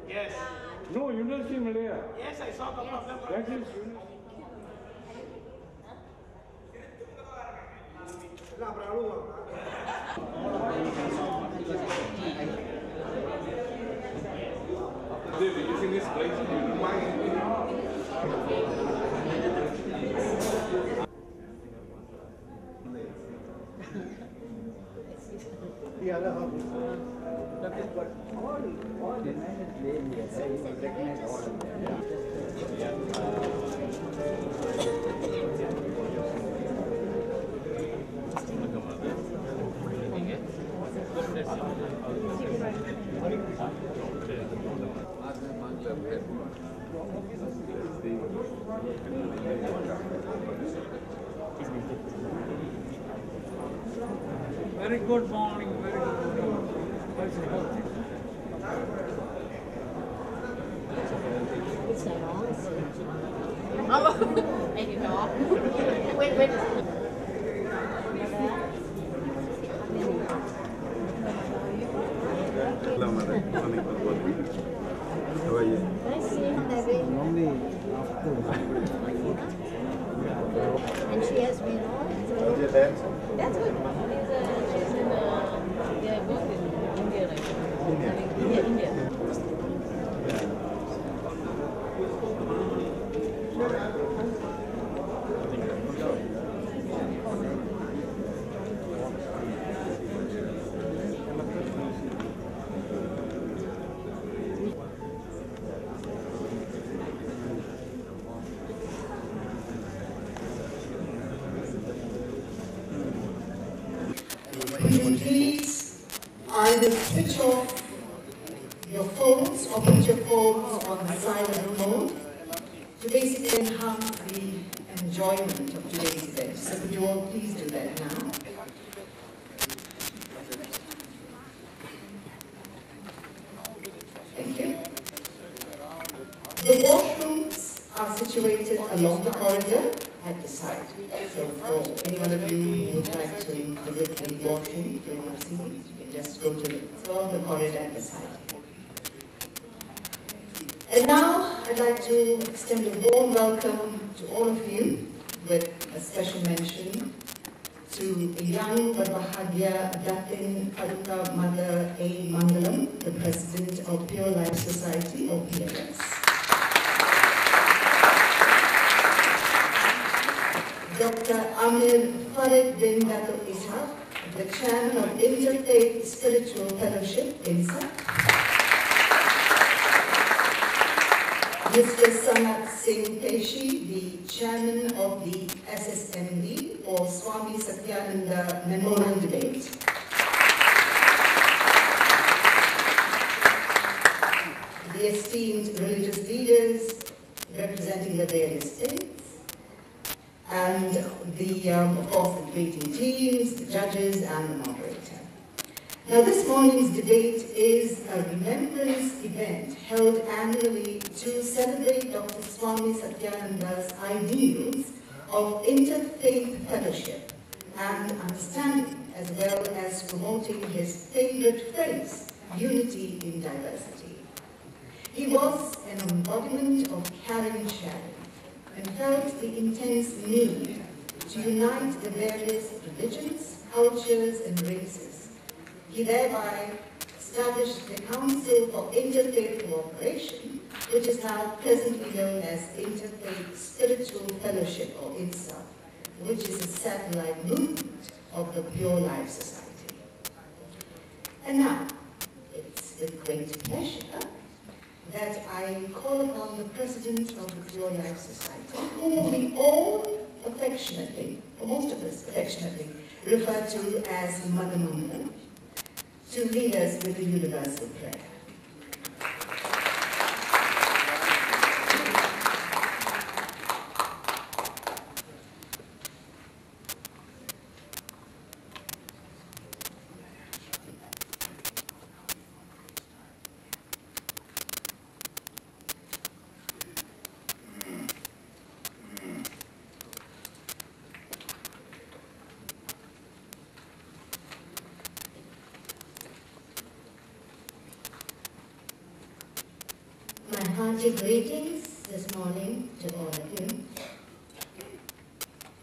Yes. No, University in Malaya. Yes, I saw a couple of them. That is university. They're using this place, you don't mind. Yeah, but all the men in here, you recognize all of Very good morning, very good morning. Wait. How are you? Normally after. And she has been on. How's your dad? That's good. She's in they are both in India right now. India. Please either switch off your phones or put your phones on the silent mode to basically enhance the enjoyment of today's event. So would you all please do that now? Thank you. The washrooms are situated along the corridor at the side. So for any one of you who would like to visit the washroom, if you want to see it, you can just go to it. Along the corridor at the side. And now I'd like to extend a warm welcome to all of you with a special mention to young Barbahagya Datin Paduka Mother A. Mangalam, the President of Pure Life Society, or PLS. Dr. Amir Farid bin Dato Ishaq, the Chairman of Interfaith Spiritual Fellowship, INSA. Mr. Sanat Singh Peshi, the Chairman of the SSMD, or Swami Satyananda Memorial Debate. The esteemed religious leaders representing the various states, and of course, the debating teams, the judges, and the moderator. Now, this morning's debate is a remembrance event held annually to celebrate Dr. Swami Satyananda's ideals of interfaith fellowship and understanding, as well as promoting his favorite phrase, unity in diversity. He was an embodiment of caring sharing, and felt the intense need to unite the various religions, cultures, and races. He thereby established the Council for Interfaith Cooperation, which is now presently known as Interfaith Spiritual Fellowship, or INSA, which is a satellite movement of the Pure Life Society. And now, it's with great pleasure that I call upon the President of the Pure Life Society, whom we all affectionately, or most of us affectionately, refer to as Mother Munda, to lead us with the universal prayer. hearty greetings this morning to all of you.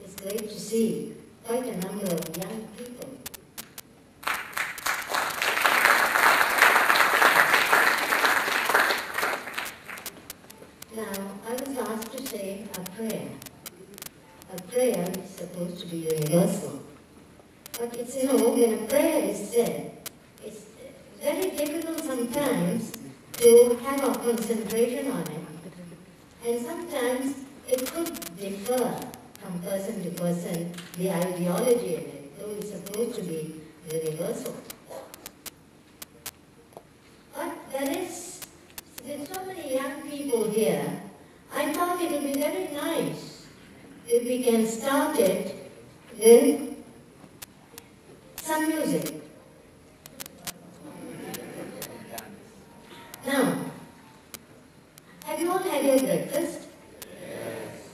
It's great to see quite a number of young people. Now, I was asked to say a prayer. A prayer is supposed to be universal. But it's, when a prayer is said, it's very difficult sometimes to have a concentration on it. And sometimes it could differ from person to person, the ideology of it, though it's supposed to be universal. But with so many young people here, I thought it would be very nice if we can start it with some music. Now, have you all had your breakfast? Yes.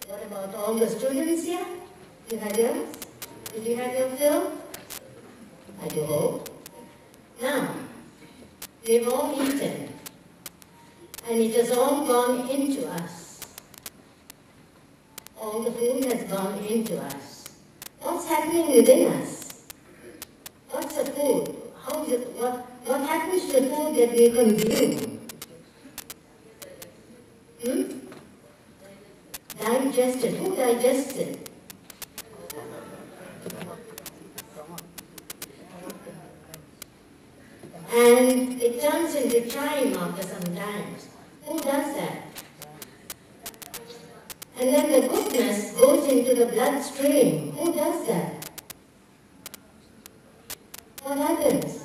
What about all the students here? You had yours? Did you have your fill? I do hope. Now, we've all eaten, and it has all gone into us. All the food has gone into us. What's happening within us? What's the food? How is it? What happens to the food that we consume? Digested. Who digests it? And it turns into chyme after some time. Who does that? And then the goodness goes into the bloodstream. Who does that? What happens?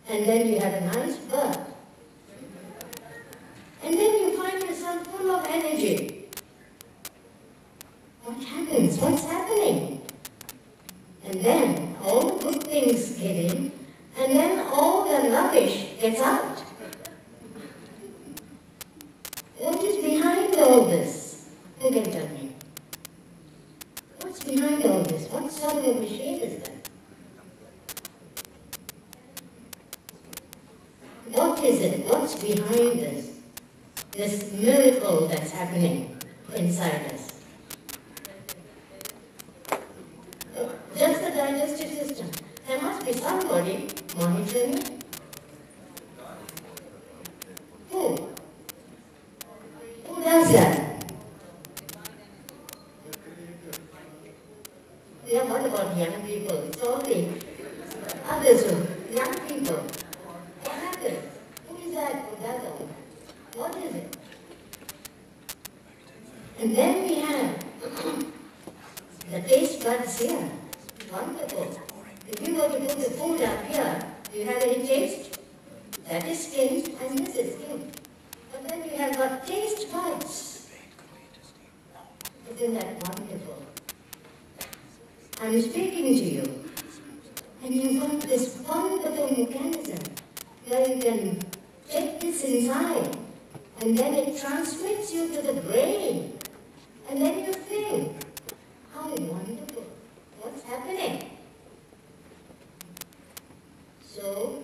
And then you have a nice birth. And then you find yourself full of energy. What happens? What's happening? And then all the good things get in, and then all the rubbish gets out. What is behind all this? Who can tell me? What's behind all this? What sort of a machine is that? What is it? What's behind this miracle that's happening inside us? Just the digestive system. There must be somebody monitoring it. Who? Who does that? Yeah, what about young people? It's all the others who, young people. What happens? Who is that? Who does that? What is it? And then we have the taste buds here. Wonderful. If you were to put the food up here, do you have any taste? That is skin, and this is skin. But then you have got taste buds. Isn't that wonderful? I'm speaking to you, and you've got this wonderful mechanism where you can take this inside, and then it transmits you to the brain, and then you think, how wonderful, what's happening? So,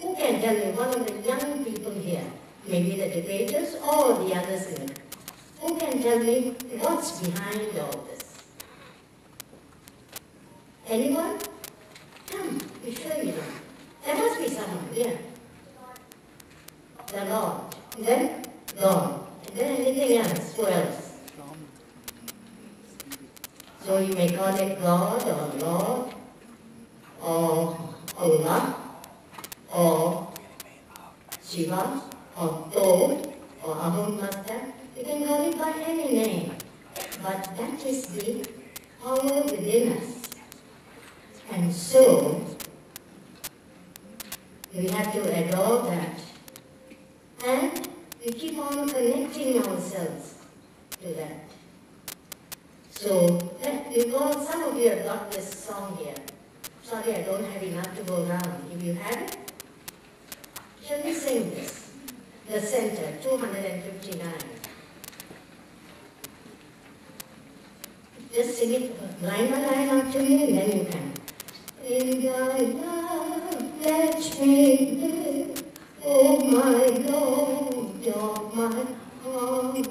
who can tell me, one of the young people here, maybe the debaters or the others in it, who can tell me what's behind all this? Anyone? Come, be sure you know. There must be someone, yeah. The Lord, and then God, and then anything else. Who else? So you may call it God or Lord or Allah or Shiva or Toad or Ahum Master. You can call it by any name. But that is the power within us. And so, we have to adore that. And we keep on connecting ourselves to that. So, some of you have got this song here. Sorry, I don't have enough to go around. If you have it, shall we sing this? The center, 259. Just sing it line by line after me, and then you can. In thy love, let me live. oh my Lord of my heart.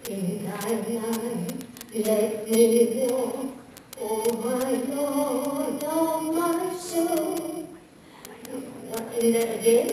In thy light, let me walk, oh my Lord of my soul. And then again,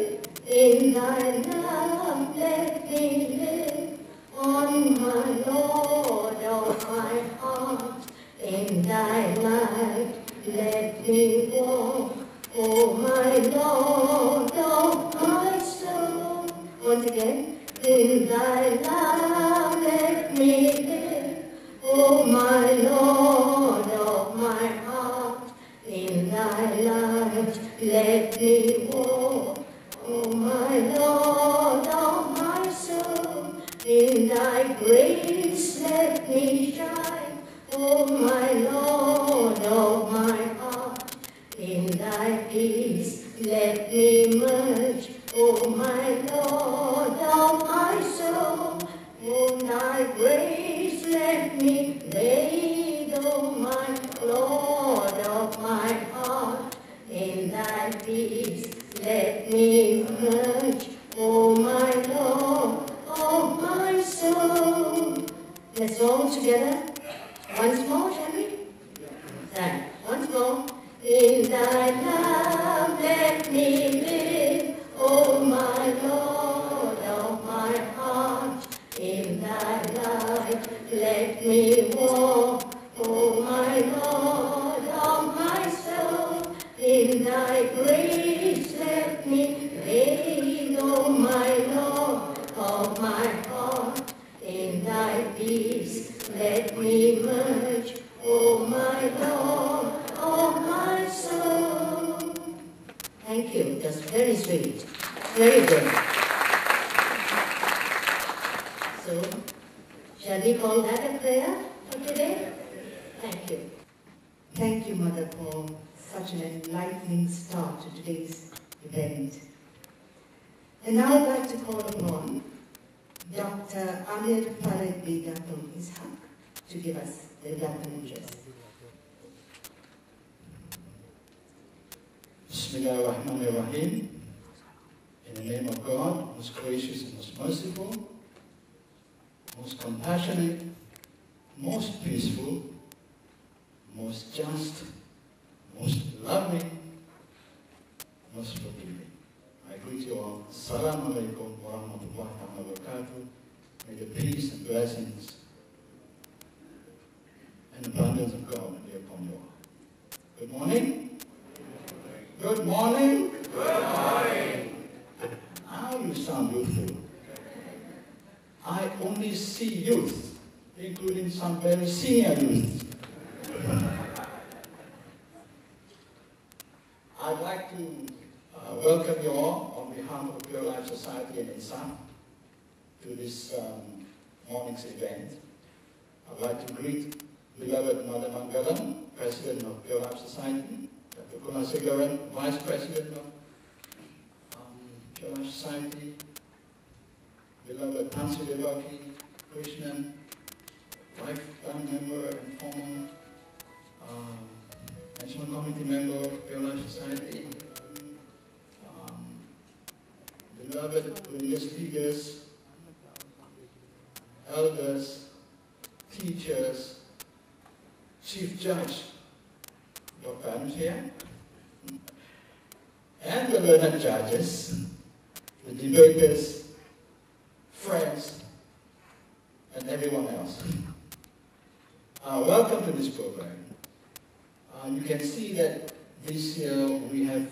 in thy love, let me live, on my Lord of my heart. In thy light, let me walk, oh my Lord of my soul. Once again, in thy love let me live, oh my Lord of my heart. In thy light let me walk, oh my Lord of my soul. In thy grace let me shine, oh my Lord of my heart. In thy peace let me merge, oh my Lord of my soul. In thy grace let me bathe, oh my Lord of my heart. In thy peace let me merge, oh my Lord of my soul. Let's all together. Once more, shall we? Then, once more. In thy love let me live, oh my Lord of my heart. In thy light let me walk, oh my Lord of my soul. In thy grace let me bathe, oh my Lord of my heart. In thy peace let me merge, oh my Lord of my soul. Thank you. That's very sweet. Very good. So, shall we call that a prayer for today? Thank you. Thank you, Mother, for such an enlightening start to today's event. And now I'd like to call upon Dr. Amir Farid Begatum Ishaq to give us the development address. Bismillahirrahmanirrahim. In the name of God, most gracious and most merciful, most compassionate, most peaceful, most just, most loving, most forgiving. I greet you all. Assalamu alaikum wa rahmatullahi wa barakatuh. May the peace and blessings and abundance of God be upon you all. Good morning. Good morning. Good morning. How you sound youthful. I only see youth, including some very senior youth. I'd like to welcome you all on behalf of Pure Life Society and INSAF to this morning's event. I'd like to greet beloved Mother Mangalam, President of Pure Life Society, Dr. Kunal Vice President of Pure Life Society, beloved Tansi Devaki Krishnan, lifetime member and former National Committee member of Pure Life Society, beloved religious leaders, elders, teachers, Chief Judge, Dr. Adams here, and the learned judges, the debaters, friends, and everyone else. Welcome to this program. You can see that this year we have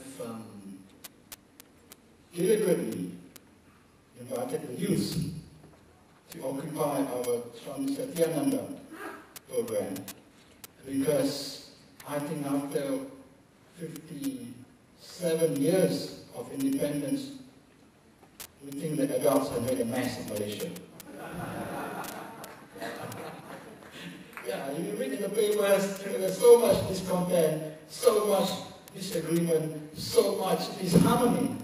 deliberately invited the youth to occupy our Swami Satyananda program, because I think after 57 years of independence, we think that adults have made a mess in Malaysia. Yeah, you read in the papers, there's so much discontent, so much disagreement, so much disharmony.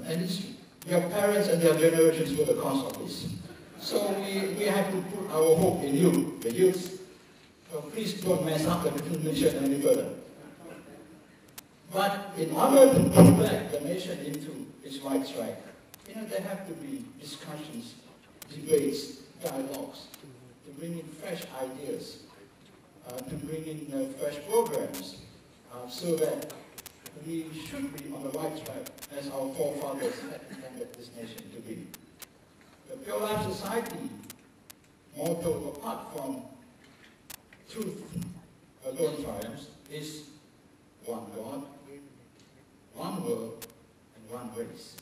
And it's your parents and their generations were the cause of this. So we have to put our hope in you, the youth. So please don't mess up the Malaysia any further. But in order to put back the nation into its right track, there have to be discussions, debates, dialogues, to bring in fresh ideas, to bring in fresh programs, so that we should be on the right track, as our forefathers had intended this nation to be. The Pure Life Society motto, apart from truth alone triumphs, is one God, one world, and one race.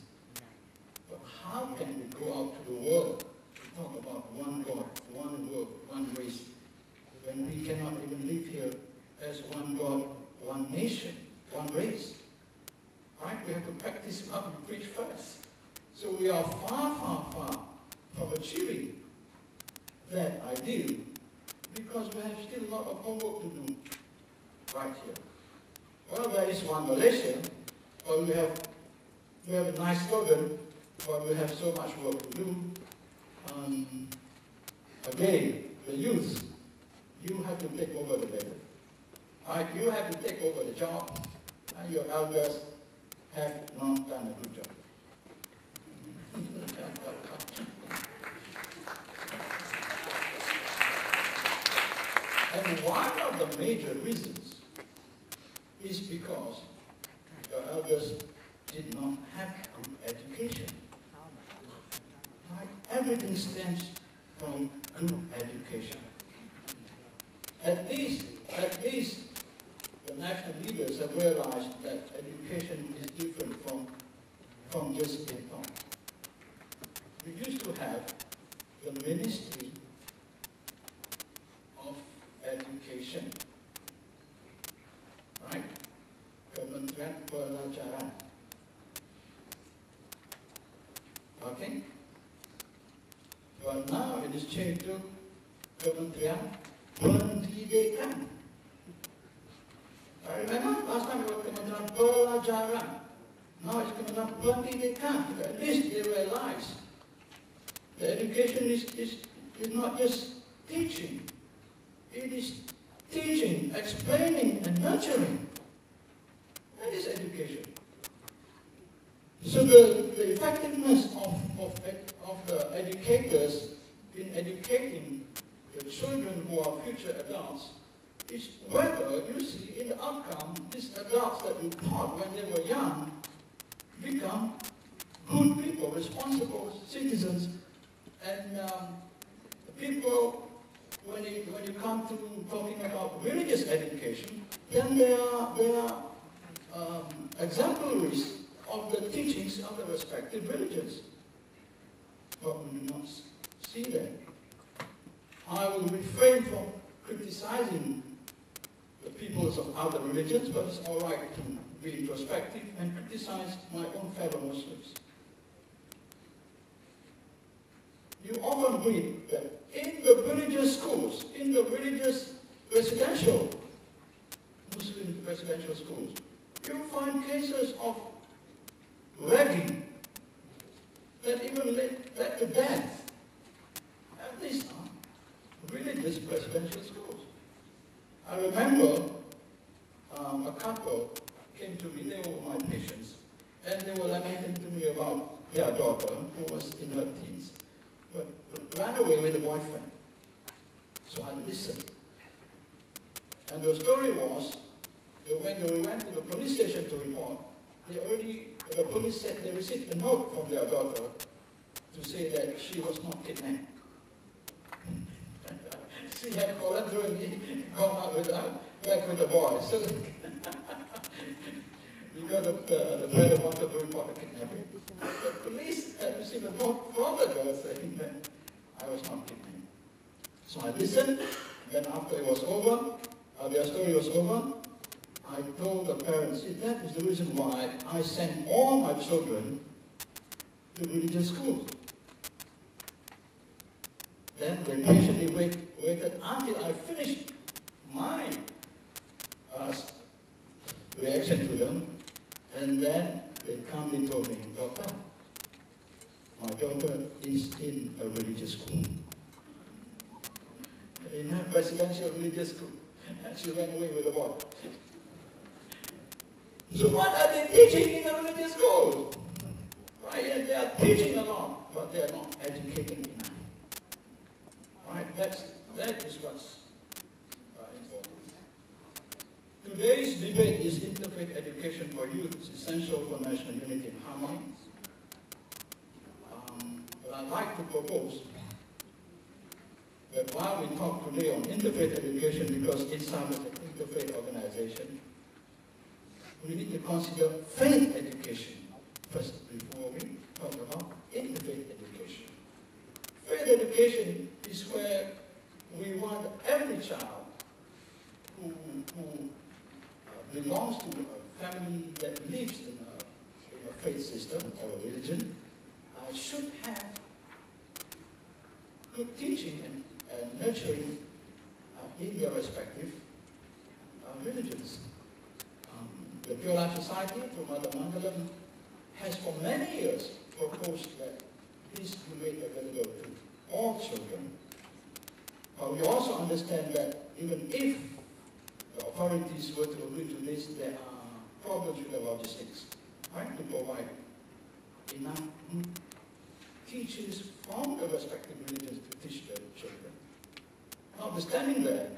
But how can we go out to the world and talk about one God, one world, one race, when we cannot even live here as one God, one nation, one race? Right? We have to practice what we preach first. So we are far, far, far from achieving that ideal, because we have still a lot of homework to do right here. Well, there is one Malaysia, but we have a nice slogan, but we have so much work to do. Again, the youth, you have to take over the labor. Right? You have to take over the job, and your elders have not done a good job. And one of the major reasons is because the elders did not have good education. Right? Everything stems from good education. At least the national leaders have realized that education is different from just being taught. We used to have the Ministry of Education, right? Kementerian Pelajaran. Okay? But now it is changed to Kementerian Pendidikan. I remember last time it was Kementerian Pelajaran. Now it's Kementerian Pendidikan. At least they realize the education is not just teaching. It is teaching, explaining, and nurturing. That is education. So the effectiveness of the educators in educating the children who are future adults is whether you see in the outcome these adults that you taught when they were young become good people, responsible citizens, and people, when you come to talking about religious education, then they are exemplaries of the teachings of the respective religions. But we do not see that. I will refrain from criticizing the peoples of other religions, but it's all right to be introspective and criticize my own fellow Muslims. You often read that in the religious schools, in the religious residential, Muslim residential schools, you find cases of ragging that even led to death. At least religious residential schools. I remember a couple came to me, they were my patients, and they were lamenting to me about their daughter, who was in her teens, but ran away with a boyfriend. So I listened. And the story was that when they went to the police station to report, the police said they received a note from their daughter to say that she was not kidnapped. She had voluntarily gone out back with the boy. So because the parent wanted to report a kidnapping. The police had received a note from the girl saying that I was not kidnapped. So I listened, then after it was over, their story was over, I told the parents, see, that is the reason why I sent all my children to religious schools. Then they patiently waited until I finished my reaction to them, and then they calmly told me, Doctor, my daughter is in a religious school. In a residential religious school. And she ran away with a boy. So what are they teaching in the religious school? Right? And they are teaching a lot, but they are not educating enough. Right? That is what's important. Today's debate is interfaith education for youth is essential for national unity and harmony. But I'd like to propose that while we talk today on interfaith education, because INSAM is an interfaith organization, we need to consider faith education first before we talk about interfaith education. Faith education is where we want every child who belongs to a family that lives in a faith system or a religion should have good teaching and nurturing in their respective religions. The Pure Life Society, through Mother Mangalam, has for many years proposed that this be made available to all children. But we also understand that even if the authorities were to agree to this, there are problems with the logistics, right, to provide enough good teachers from the respective religions to teach their children. Notwithstanding that,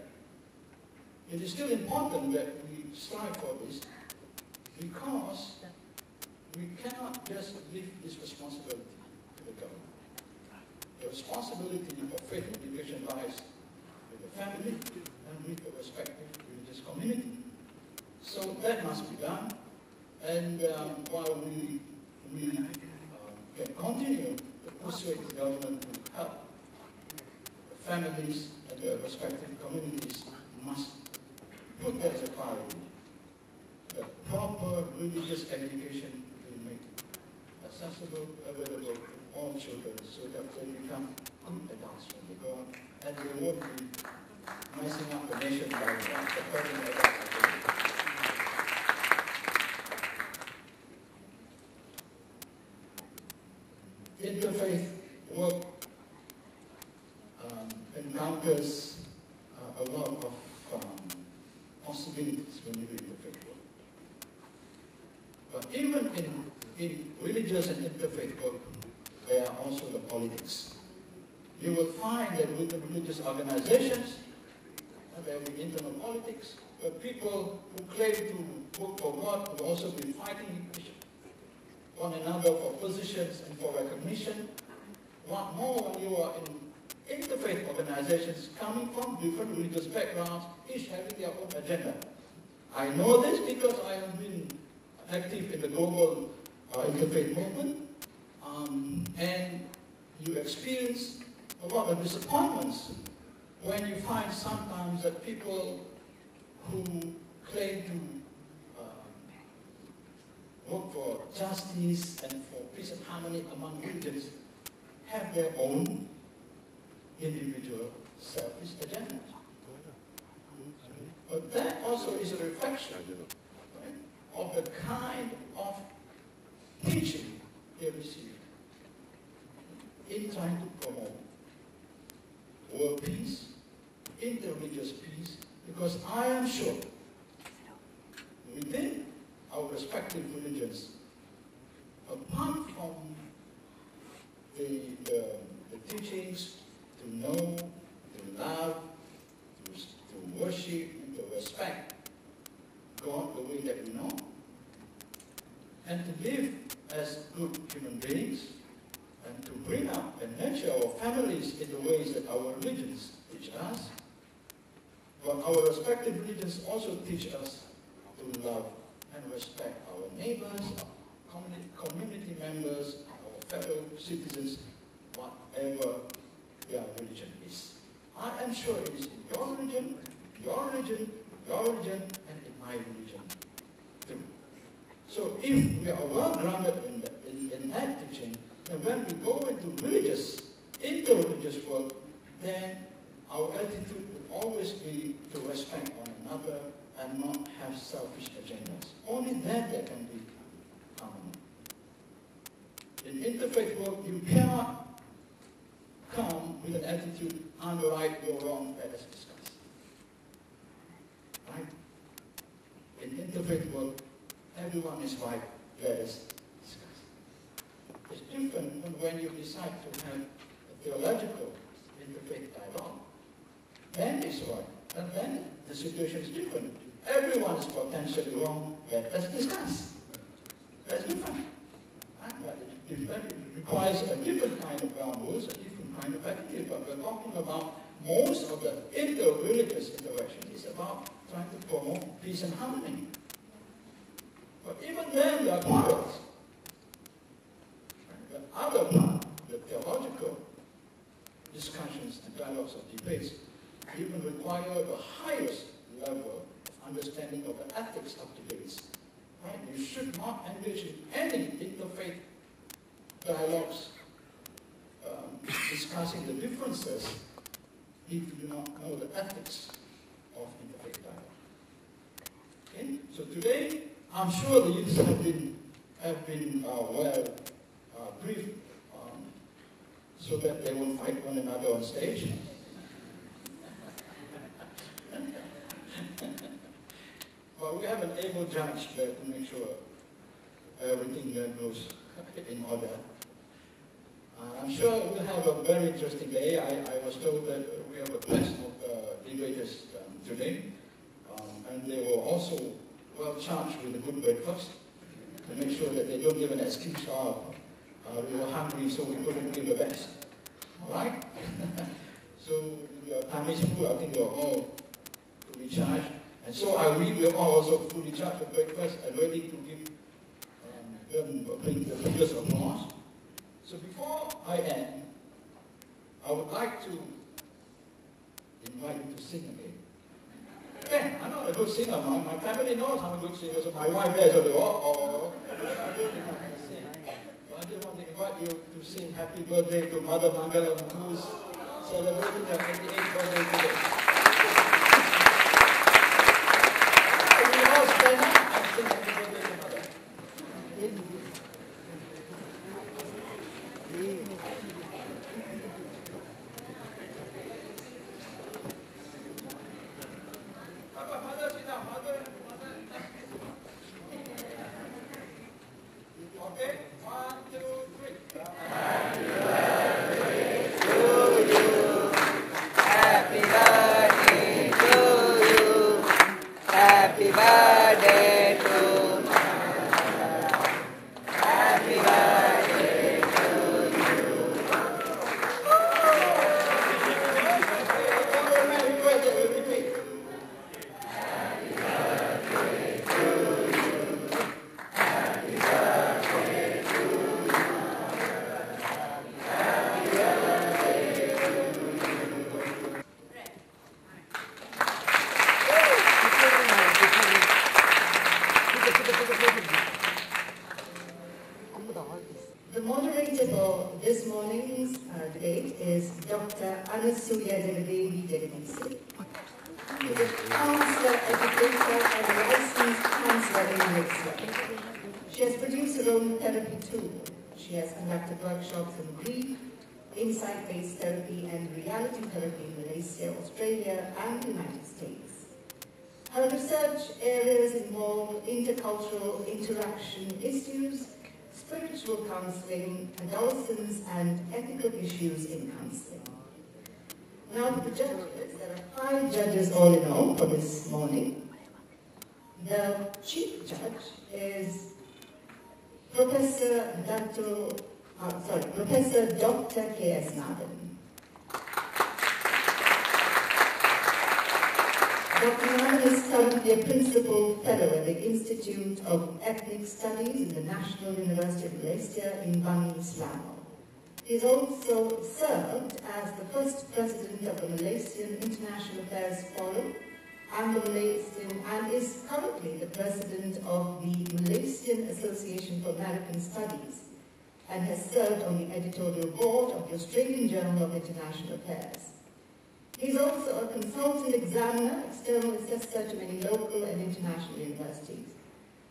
it is still important that we strive for this, because we cannot just leave this responsibility to the government. The responsibility of faith education lies with the family and with the respective religious community. So that must be done. And while we can continue to persuade the government to help the families and their respective communities, must put that as a priority. The proper religious education will make accessible, available to all children so that they become good adults when they grow up, and they won't be messing up the nation by preparing adults. Interfaith work encounters a lot of possibilities when you do interfaith work. But even in religious and interfaith work, there are also the politics. You will find that with the religious organizations, there will be internal politics, but people who claim to work for God will also be fighting one another for positions and for recognition. What more when you are in interfaith organizations coming from different religious backgrounds, each having their own agenda. I know this because I have been active in the global interfaith movement, and you experience a lot of disappointments when you find sometimes that people who claim to work for justice and for peace and harmony among religions have their own individual selfish agendas. But that also is a reflection, right, of the kind of teaching they receive in trying to promote world peace, interreligious peace, because I am sure within our respective religions, apart from the teachings to know, to love, to worship, and to respect God the way that we know, and to live as good human beings, and to bring up and nurture our families in the ways that our religions teach us. But our respective religions also teach us to love and respect our neighbors, our community members, our fellow citizens, whatever their religion is. I am sure it is in your religion, your religion, your religion, and in my religion too. So if we are well grounded in that teaching, and when we go into interreligious work, then our attitude will always be to respect one another and not have selfish agendas. Only then there can be harmony. In interfaith work, you cannot come with an attitude, I'm right, you're wrong, let us discuss. Right? In interfaith work, every everyone is right, let us discuss. It's different when you decide to have a theological interfaith dialogue. Then it's right, and then the situation is different. Everyone is potentially wrong, let us discuss. That's different. It requires a different kind of ground rules, a different kind of attitude, but we're talking about most of the inter-religious interaction is about trying to promote peace and harmony. But even then, there are quarrels. The other part, the theological discussions and dialogues of debates, even require the highest level of understanding of the ethics of debates. Right? You should not engage in any interfaith dialogues discussing the differences if you do not know the ethics of interfaith dialogue. Okay? So today, I'm sure the youths have been well briefed so that they will fight one another on stage. But we have an able judge there to make sure everything goes in order. I'm sure we'll have a very interesting day. I was told that we have a class of debaters today, and they were also well charged with a good breakfast to make sure that they don't give an excuse, we were hungry so we couldn't give the best. All right? So your time is full. I think you're all fully charged. And so we are all also fully charged for breakfast and ready to give them the biggest applause. So before I end, I would like to invite you to sing again. Again, I'm not a good singer. My family knows I'm a good singer, so my wife there, so they all, I just want to invite you to sing Happy Birthday to Mother Mangalam, who's celebrating her 88th birthday today. We all stand up and sing Happy Birthday to Mother. Okay, 1, 2, 3. Happy birthday to you. Happy birthday to you. Happy birthday to you. The moderator for this morning's debate is Dr. Anasuya Jagadevi Jagadisi. She is a counselor, educator, and licensed counselor in Malaysia. She has produced her own therapy tool. She has conducted workshops in grief, insight-based therapy, and reality therapy in Malaysia, Australia, and the United States. Her research areas involve intercultural interaction issues, spiritual counseling, adolescence, and ethical issues in counseling. Now for the judges, there are 5 judges all in all for this morning. The chief judge is Professor Dr. K.S. Nathan. Dr. Nathan is currently a principal fellow at the Institute of Ethnic Studies in the National University of Malaysia in Bangi, Selangor. He has also served as the first president of the Malaysian International Affairs Forum and is currently the president of the Malaysian Association for American Studies and has served on the editorial board of the Australian Journal of International Affairs. He is also a consultant examiner, external assessor to many local and international universities.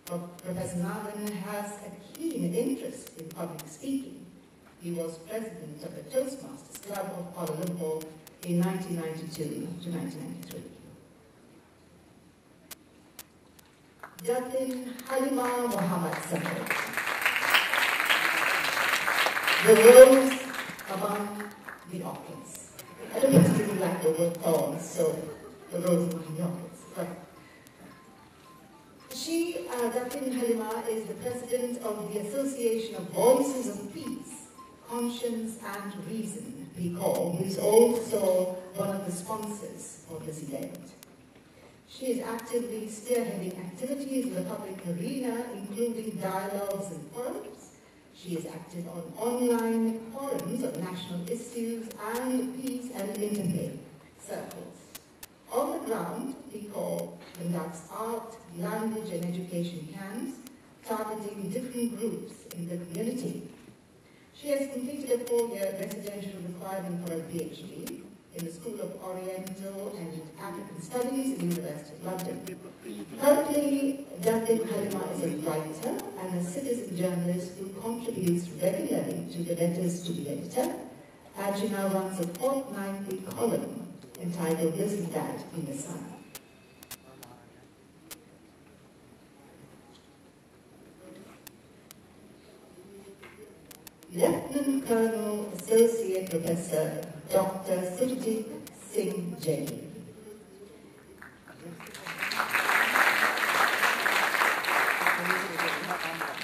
Professor Nathan has a keen interest in public speaking. He was president of the Toastmasters Club of Kuala Lumpur in 1992 to 1993. Datin Halimah Muhammad Sahib. The rose among the orchids. I don't particularly like the word thorns, so the rose among the orchids. Right. She, Datin Halimah, is the president of the Association of Voices of Peace, Conscience and Reason, PCOR, who is also one of the sponsors of this event. She is actively spearheading activities in the public arena, including dialogues and forums. She is active on online forums of national issues and peace and interfaith circles. On the ground, PCOR conducts art, language and education camps, targeting different groups in the community. She has completed a 4-year residential requirement for a PhD in the School of Oriental and African Studies at the University of London. Currently, Datin Halimah is a writer and a citizen journalist who contributes regularly to the Letters to the Editor, and she now runs a fortnightly column entitled This and That in the Sun. Lieutenant Colonel Associate Professor Dr. Surjit Singh Jain.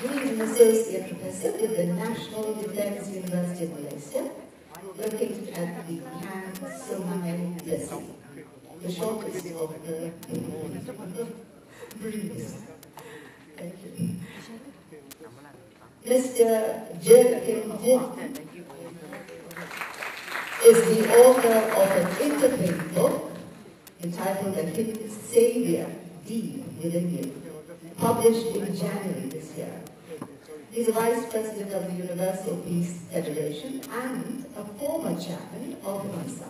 He is an Associate Professor with the National Defence University of Malaysia, located at the Hang Sungai Desi, the shortest of the breeds. Thank you. Mr. Jerkin Huang is the author of an interfaith book entitled The Hidden Savior, Deep Within You, published in January this year. He's a vice president of the Universal Peace Federation and a former chairman of MISA.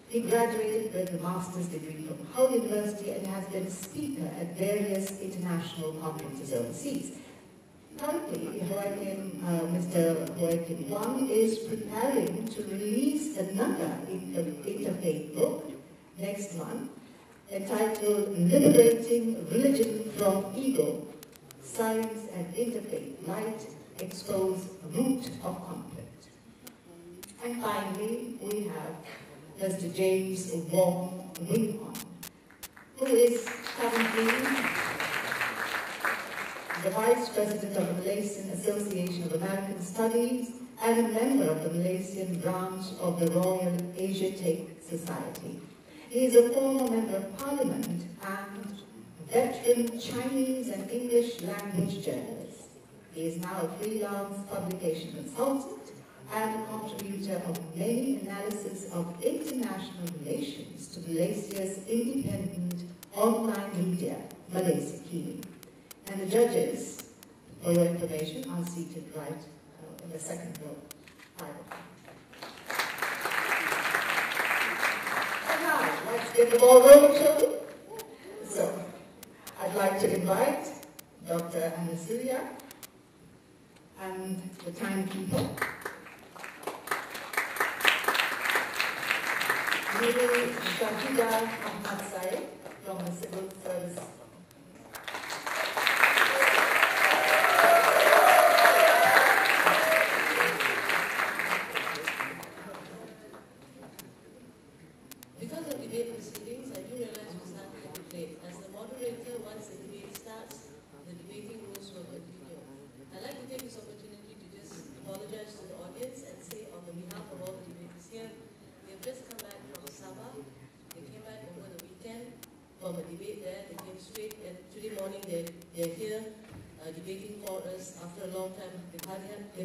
He graduated with a master's degree from Hull University and has been a speaker at various international conferences overseas. Currently, Mr. Joaquin Wang is preparing to release another interfaith book next month entitled Liberating Religion from Ego, Science and Interfaith Light Expose Root of Conflict. And finally, we have Mr. James Wong Wing Hon, who is currently the Vice President of the Malaysian Association of American Studies and a member of the Malaysian branch of the Royal Asiatic Society. He is a former Member of Parliament and veteran Chinese and English language journalist. He is now a freelance publication consultant and a contributor of many analysis of international relations to Malaysia's independent online media, Malaysia Kini. And the judges, for your information, are seated right in the second row. And now, let's get the ball rolling, shall we? So, I'd like to invite Dr. Anasuya and the timekeeper, Guru Shahida Ahmad Said from the Civil Service. Because of debate proceedings, I do realize we start a bit late. As the moderator, once the debate starts, the debating rules will continue. I'd like to take this opportunity to just apologize to the audience and say on the behalf of all the debaters here, they have just come back from Sabah. They came back over the weekend from a debate there. They came straight, and today morning they're here debating for us after a long time. They've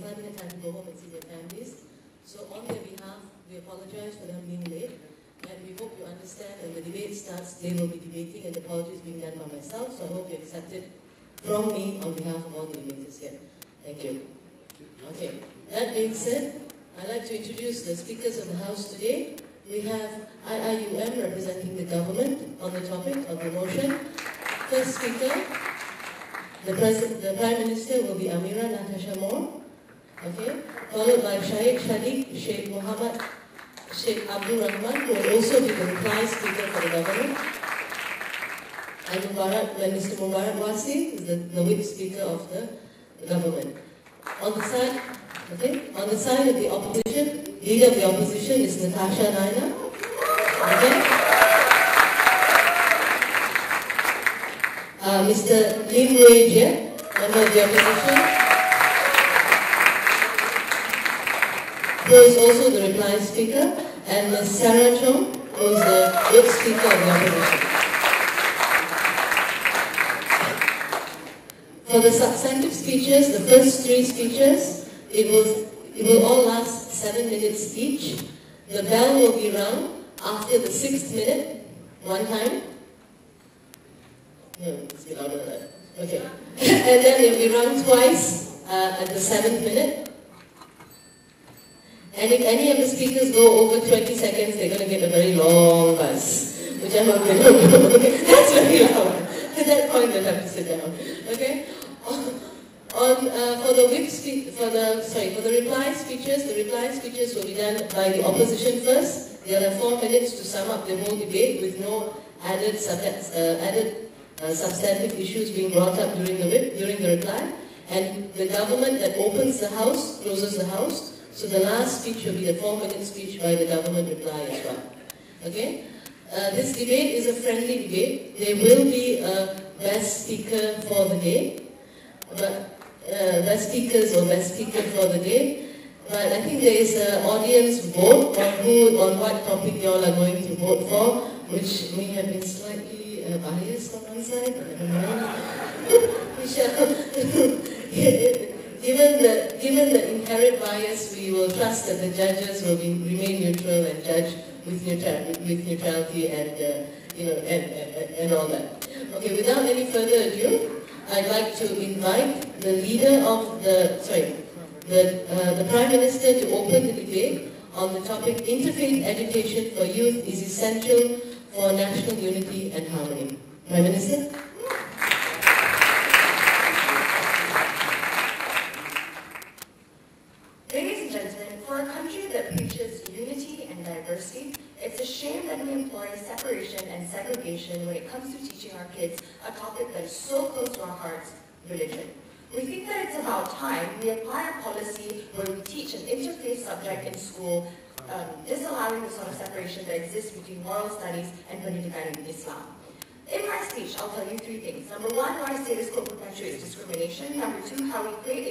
hardly had time to go home and see their families. So on their behalf, we apologize for them being late. And we hope you understand when the debate starts, they will be debating and the apology is being done by myself. So I hope you accept it from me on behalf of all the debaters here. Thank you. Okay. That being said, I'd like to introduce the speakers of the House today. We have IIUM representing the government on the topic of the motion. First speaker, the Prime Minister will be Amira Natasha Moore. Okay. Followed by Shaikh Shadiq Sheikh Mohammed Sheikh Abdul Rahman, who will also be the reply speaker for the government. and Mubarak, when Mr. Mubarak Wasi is the whip speaker of the government. On the side, on the side of the opposition, leader of the opposition is Natasha Naina. Mr. Lim Wei Jie, member of the opposition, who is also the reply speaker, and Ms. Sarah Chong, who is the whip speaker of the opposition. For the substantive speeches, the first 3 speeches, it will all last 7 minutes each. The bell will be rung after the 6th minute, one time. No, let's get out of that. Okay. And then it will be rung twice at the 7th minute. And if any of the speakers go over 20 seconds, they're going to get a very long buzz, which I'm not going to do. Okay? That's very loud. At that point, they'll have to sit down. Okay? For the reply speeches will be done by the opposition first. They'll have 4 minutes to sum up the whole debate with no added substantive issues being brought up during the reply. And the government that opens the House closes the House. So the last speech will be the 4-minute speech by the government reply as well. Okay? This debate is a friendly debate. There will be a best speaker for the day. Best speakers or best speaker for the day. But I think there is an audience vote on what topic you all are going to vote for, which may have been slightly biased on one side, but given the inherent bias, we will trust that the judges will remain neutral and judge with neutrality and all that. Okay, without any further ado, I'd like to invite the leader of the Prime Minister to open the debate on the topic Interfaith Education for Youth is Essential for National Unity and Harmony. Prime Minister? Ladies and gentlemen, for a country that preaches unity and diversity, it's a shame that we employ separation and segregation when it comes to teaching our kids a topic that is so close to our hearts, religion. We think that it's about time we apply a policy where we teach an interfaith subject in school, disallowing the sort of separation that exists between moral studies and Pendidikan in Islam. In my speech, I'll tell you 3 things. Number 1, why status quo perpetuates discrimination. Number 2, how we create a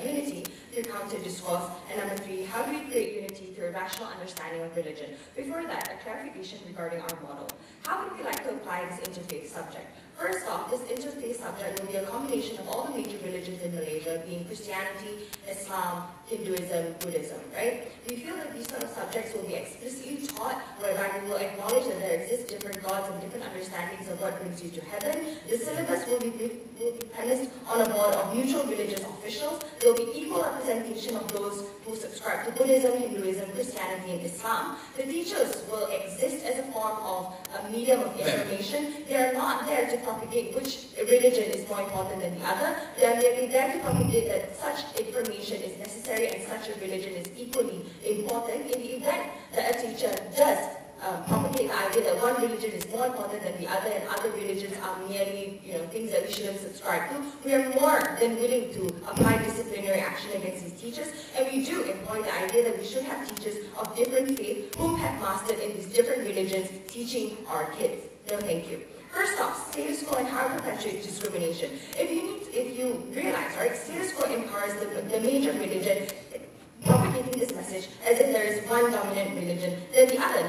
unity through counter discourse. And number 3, how do we create unity through a rational understanding of religion. Before that, a clarification regarding our model. How would we like to apply this interfaith subject? First off, this interfaith subject will be a combination of all the major religions in Malaysia, being Christianity, Islam, Hinduism, Buddhism, right? We feel that these sort of subjects will be explicitly taught, whereby we will acknowledge that there exist different gods and different understandings of what brings you to heaven. The syllabus will be premised on a board of neutral religious officials. There will be equal representation of those who subscribe to Buddhism, Hinduism, Christianity, and Islam. The teachers will exist as a form of a medium of information. They are not there to propagate which religion is more important than the other. They are merely there to propagate that such information is necessary and such a religion is equally important. In the event that a teacher does propagate the idea that one religion is more important than the other and other religions are merely things that we shouldn't subscribe to, we are more than willing to apply disciplinary action against these teachers, and we do employ the idea that we should have teachers of different faith who have mastered in these different religions teaching our kids. No, thank you. First off, status quo and how it perpetuates discrimination. If you realize, right, status quo empowers the major religion, propagating this message as if there is one dominant religion, then the other,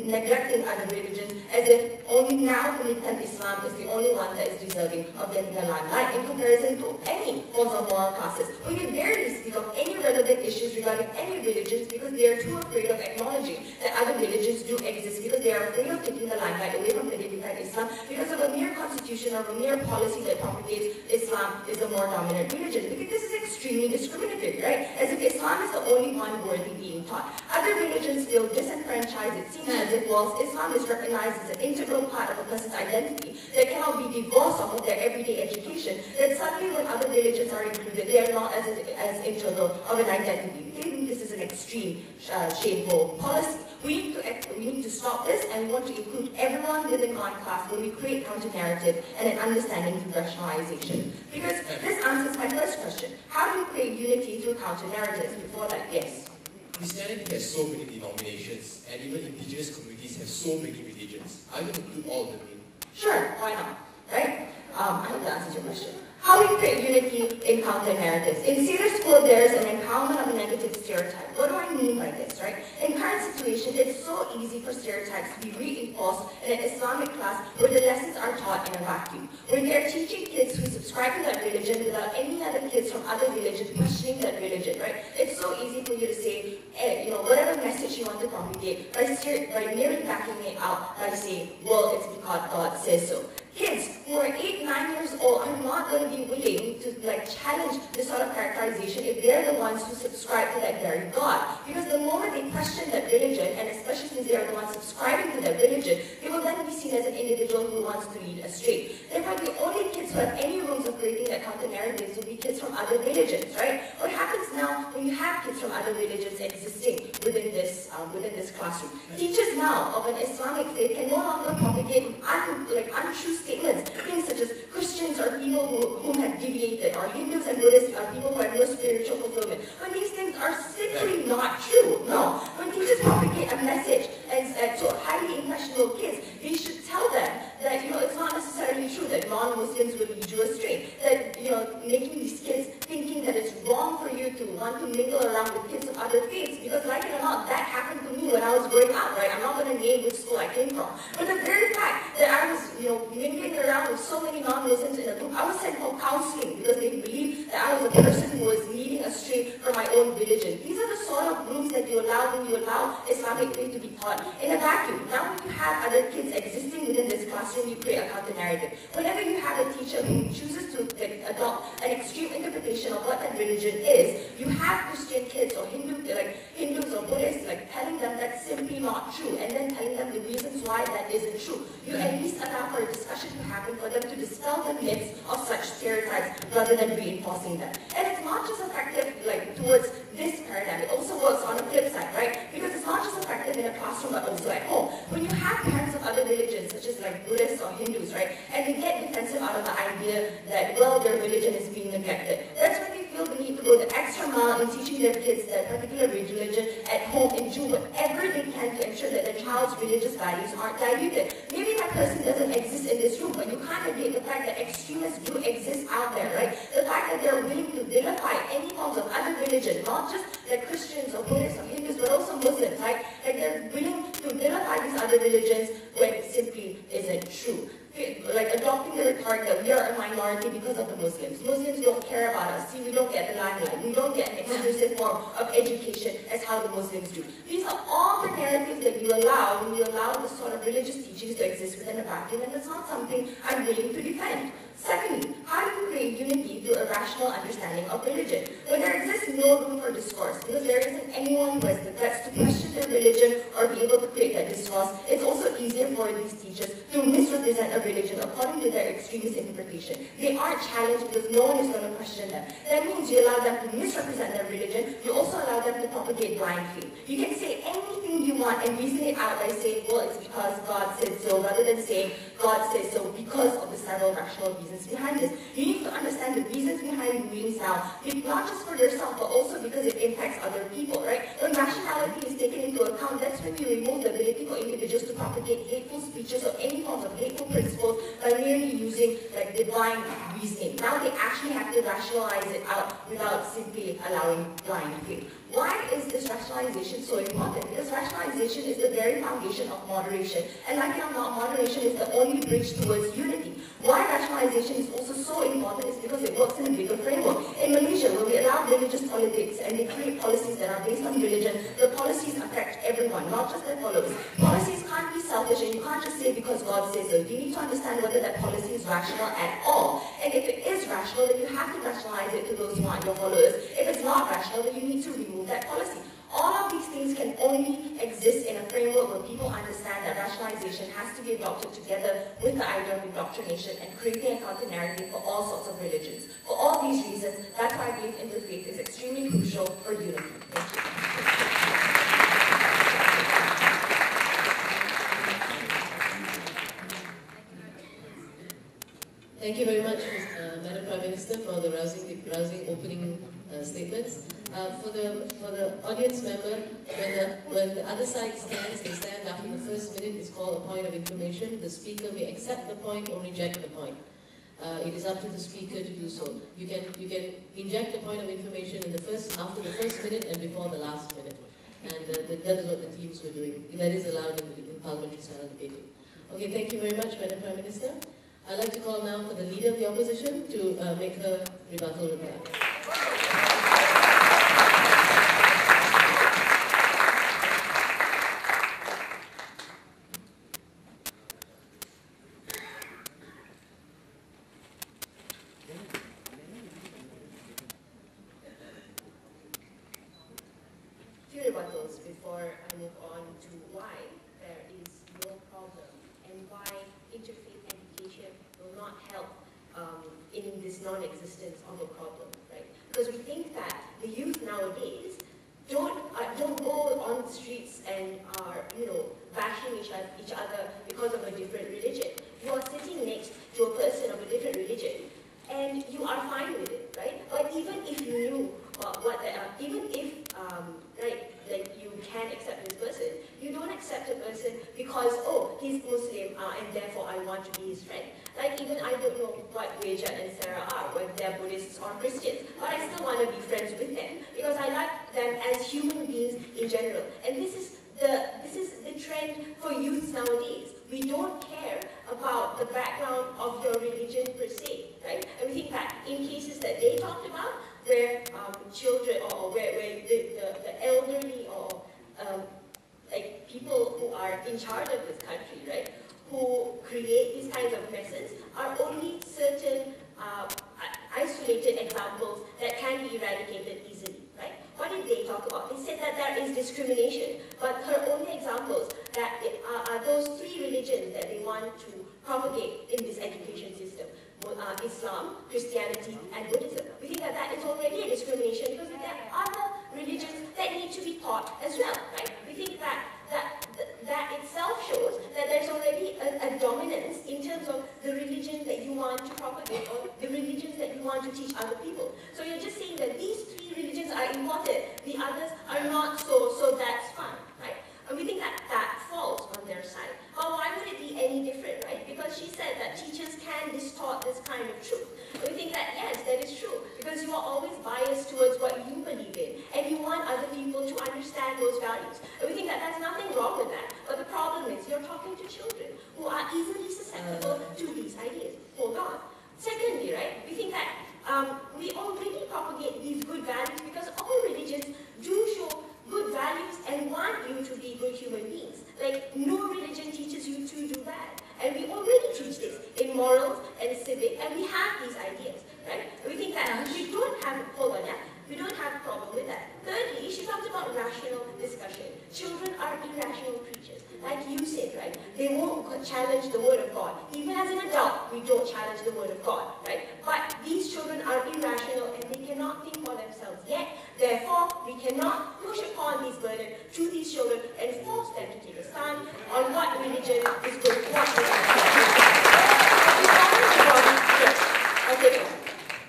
neglecting other religions as if only now militant Islam is the only one that is deserving of getting a limelight in comparison to any forms of moral classes. We can barely speak of any relevant issues regarding any religions because they are too afraid of acknowledging that other religions do exist, because they are afraid of taking the limelight away from Pendidikan Islam because of a mere constitution or a mere policy that propagates Islam is the more dominant religion. Because this is extremely discriminatory, right? As if Islam is the only one worthy being taught. Other religions feel disenfranchised. It seems as if whilst Islam is recognized as an integral part of a person's identity that cannot be divorced off of their everyday education, that suddenly when other religions are included, they are not as integral of an identity. They think this is an extreme, shameful policy. We need to stop this, and we want to include everyone within one class when we create counter-narrative and an understanding through rationalization. Because this answers my first question. How do you create unity through counter-narratives? Before that, yes. Christianity has so many denominations, and even indigenous communities have so many religions. Are you going to include all of them in? Sure, why not? Right? I hope that answers your question. How do you create unity in counter-narratives? In Cedar School, there is an empowerment of a negative stereotype. What do I mean by this, right? In current situation, it's so easy for stereotypes to be reinforced in an Islamic class where the lessons are taught in a vacuum. When they're teaching kids who subscribe to that religion without any other kids from other religions questioning that religion, right? It's so easy for you to say, whatever message you want to propagate by merely backing it out by saying, well, it's because God says so. Kids who are 8, 9 years old are not going to be willing to challenge this sort of characterization if they're the ones who subscribe to that very God. Because the moment they question that religion, and especially since they are the ones subscribing to that religion, they will then be seen as an individual who wants to lead astray. Therefore, the only kids who have any rooms of creating that counter-narratives will be kids from other religions, right? What happens now when you have kids from other religions existing within this classroom? Teachers now of an Islamic faith can no longer propagate untrue statements, things such as Christians are people whom have deviated, or Hindus and Buddhists are people who have no spiritual fulfillment. When these things are simply not true. No. When teachers propagate a message to highly impressionable kids, they should tell them that it's not necessarily true that non-Muslims will lead you astray. That making these kids thinking that it's wrong for you to want to mingle around with kids of other faiths, because like it or not, that happened to me when I was growing up, right? I'm not going to name which school I came from. But the very fact that I was mingling around with so many non-Muslims in a group, I was sent for counseling because they believed that I was a person who was leading astray from my own religion. These are the sort of groups that you allow when you allow Islamic faith to be taught in a vacuum. Now when you have other kids existing within this classroom, you create a counter-narrative. Whenever you have a teacher who chooses to adopt an extreme interpretation of what that religion is, you have Christian kids or Hindus or Buddhists telling them that's simply not true, and then telling them the reasons why that isn't true. You at least allow for a discussion to happen for them to dispel the myths of such stereotypes rather than reinforcing them. And it's not just effective towards this paradigm, it also works on the flip side, right? Because it's not just effective in a classroom but also at home. When you have parents of other religions, such as Buddhists or Hindus, right, and they get defensive out of the idea that, well, their religion is being neglected, that's when they feel the need to go the extra mile in teaching their kids that particular religion at home and do whatever they can to ensure that their child's religious values aren't diluted. Maybe that person doesn't exist in this room, but you can't negate the fact that extremists do exist out there, right? The fact that they're willing to vilify any forms of other religion, not just Christians or Buddhists or Hindus, but also Muslims, right? They're willing to vilify these other religions when it simply isn't true. Adopting the rhetoric that we are a minority because of the Muslims. Muslims don't care about us. See, we don't get the limelight. We don't get an exclusive form of education as how the Muslims do. These are all the narratives that you allow when you allow this sort of religious teachings to exist within a vacuum, and that's not something I'm willing to defend. Secondly, how do you create unity through a rational understanding of religion? When there exists no room for discourse, because there isn't anyone who has the guts to question their religion or be able to create that discourse, it's also easier for these teachers to misrepresent a religion according to their extremist interpretation. They aren't challenged because no one is going to question them. That means you allow them to misrepresent their religion, you also allow them to propagate blind faith. You can say anything you want and reason it out by saying, well, it's because God said so, rather than saying, God says so because of the several rational reasons behind this. You need to understand the reasons behind rulings now, not just for yourself, but also because it impacts other people, right? When rationality is taken into account, that's when you remove the ability for individuals to propagate hateful speeches or any forms of hateful principles by merely using divine reasoning. Now they actually have to rationalize it out without simply allowing blind faith. Why is this rationalization so important? Because rationalization is the very foundation of moderation. And like it or not, moderation is the only bridge towards unity. Why rationalization is also so important is because it works in a bigger framework. In Malaysia, where we allow religious politics and they create policies that are based on religion, the policies affect everyone, not just their followers. Policies can't be selfish, and you can't just say because God says so. You need to understand whether that policy is rational at all. And if it is rational, then you have to rationalize it to those who aren't your followers. If it's not rational, then you need to remove that policy. All of these things can only exist in a framework where people understand that rationalization has to be adopted together with the idea of indoctrination and creating a counter narrative for all sorts of religions. For all these reasons, that's why I believe interfaith is extremely crucial for unity. Thank you. Thank you very much, Madam Prime Minister, for the rousing opening statements. For the audience member, when the other side stands, they stand after the first minute is called a point of information. The speaker may accept the point or reject the point. It is up to the speaker to do so. You can inject a point of information after the first minute and before the last minute. And that is what the teams were doing. That is allowed in parliamentary style debating. Okay, thank you very much, Madam Prime Minister. I'd like to call now for the Leader of the Opposition to make her rebuttal reply. Few rebuttals before I move on to why there is no problem and why interfaith education will not help in this non-existence of a problem, right? Because we think that the youth nowadays don't go on the streets and are, bashing each other because of a different religion. You are sitting next to a person of a different religion, and you are fine with it, right? But even if you knew even if you can accept this person, you don't accept a person because, oh, he's Muslim and therefore I want to be his friend. Like, even I don't know what Weja and Sarah are, whether they're Buddhists or Christians, but I still want to be friends with them because I like them as human beings in general. And this is the trend for youths nowadays. We don't care about the background of your religion per se, right? And we think that in cases that they talked about, where children or where the elderly or like people who are in charge of this country, right, who create these kinds of messes, are only certain isolated examples that can be eradicated easily, right? What did they talk about? They said that there is discrimination, but her only examples that are those three religions that they want to propagate in this education system. Islam, Christianity, and Buddhism. We think that is already a discrimination because there are other religions that need to be taught as well, right? We think that itself shows that there's already a dominance in terms of the religion that you want to propagate or the religions that you want to teach other people. So you're just saying that these three religions are important, the others are not so that's fine, right? And we think that falls on their side. But why would it be any different, right? Because she said that teachers can distort this kind of truth. And we think that, yes, that is true, because you are always biased towards what you believe in, and you want other people to understand those values. And we think that there's nothing wrong with that. But the problem is you're talking to children who are easily susceptible to these ideas. Hold on. Secondly, right, we think that we already propagate these good values because all religions do show good values and want you to be good human beings. Like, no religion teaches you to do that. And we already teach this in morals and civic, and we have these ideas, right? We think that we don't have, we don't have a problem with that. Thirdly, she talked about rational discussion. Children are irrational creatures. Like you said, right? They won't challenge the word of God. Even as an adult, we don't challenge the word of God, right? But these children are irrational and they cannot think for themselves yet. Therefore, we cannot push upon these burdens to these children and force them to take a stand on what religion is good, what Okay,